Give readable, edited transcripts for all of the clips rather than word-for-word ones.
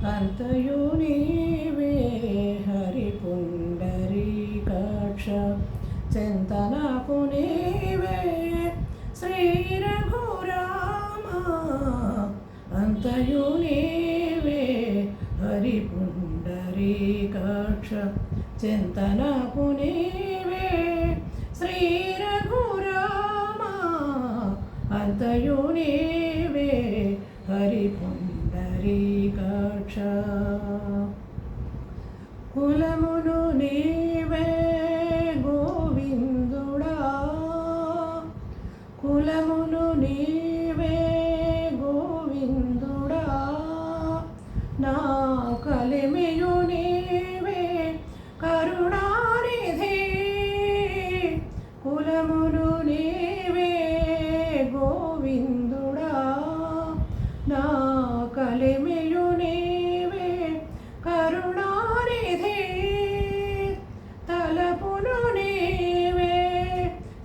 అంతయు నీవే హరి పుండరీకాక్ష చింతనకు నీవే శ్రీ రఘురామ అంతయు నీవే హరి పుండరీకాక్ష చింతనకు నీవే శ్రీ రఘురామ అంతయు నీవే హరి పుండరీకాక్ష కులమును నీవే గోవిందుడా కులమును నీవే గోవిందుడా నా కలిమియు నీవే కరుణానిధి కులమును నీవే గోవిందుడా నా కలిమియు నీవే కరుణానిధి తలపును నీవే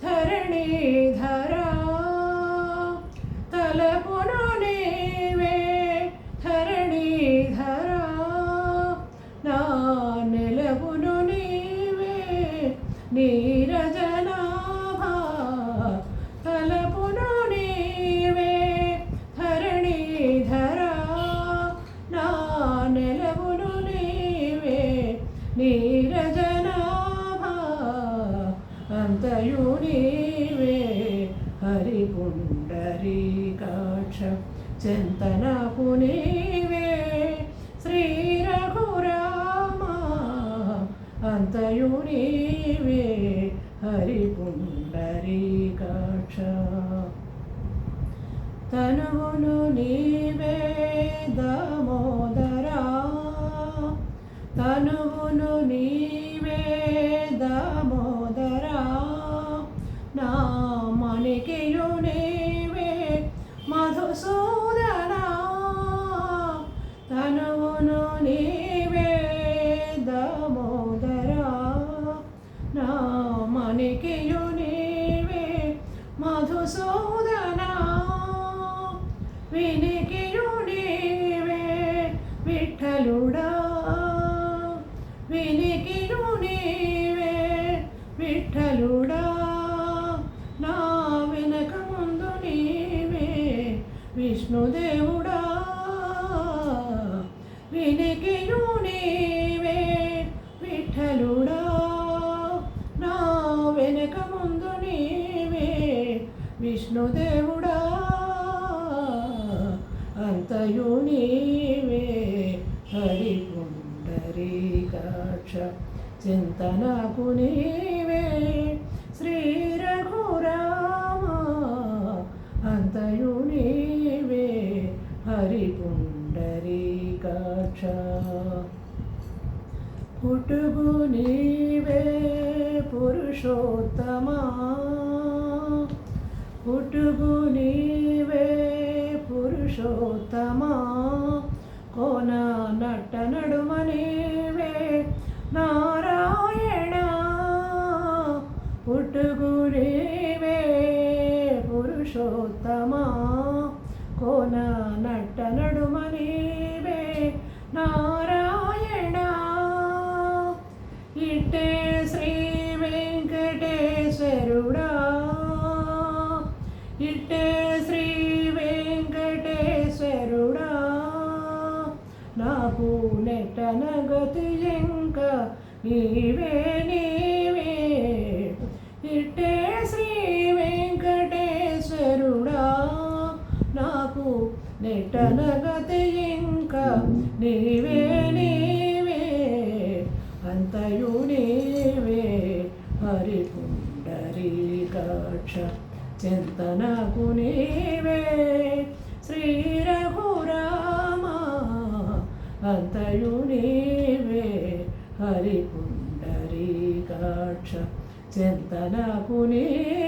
ధరణీధరా తలపును నీవే ధరణీధరా నా నిలపును నీవే నీరజనాభా తలపును నీవే ధరణీధరా నా నిలపును నీవే నీరజనాభా అంతయు నీవే హరి పుండరీకాక్ష చింతనకు నీవే శ్రీ రఘురామ అంతయు నీవే హరి పుండరీకాక్ష తనువును నీవే దామోదరా తనువును నీవే దామోదరా నా మణికియు నీవే మధుసూదనా తనువును నీవే దామోదరా నా మణికియు నీవే మధుసూదనా వినికియు నీవే విఠలుడా వినికియు నీవే విఠలుడా నా వెనక ముందు నీవే విష్ణుదేవుడా వినికియు నీవే విఠలుడా నా వెనక ముందు నీవే విష్ణుదేవుడా అంతయు నీవే హరి పుండరీకాక్ష చింతనకు నీవే శ్రీ రఘురామ అంతయు నీవే హరి పుండరీకాక్ష పుట్టుగు నీవే పురుషోత్తమా పుట్టుగు నీవే పురుషోత్తమా కోన నట్ట నడుమ నీవే నారాయణ పుట్టుగు నీవే పురుషోత్తమా కోన నట్ట నడుమ నీవే నారాయణ ఇట్టే శ్రీ వెంకటేశ్వరుడా ఇట్టే శ్రీ వెంకటేశ్వరుడా నాకు నెట్టన గతి ఇంక నీవే నీవే ఇట్టే శ్రీ వెంకటేశ్వరుడా నాకు నెట్టన గతి ఇంక నీవే నీవే అంతయు నీవే హరి పుండరీకాక్ష చింతనకు నీవే శ్రీ రఘురామ అంతయు నీవే హరి పుండరీకాక్ష చింతనకు నీవే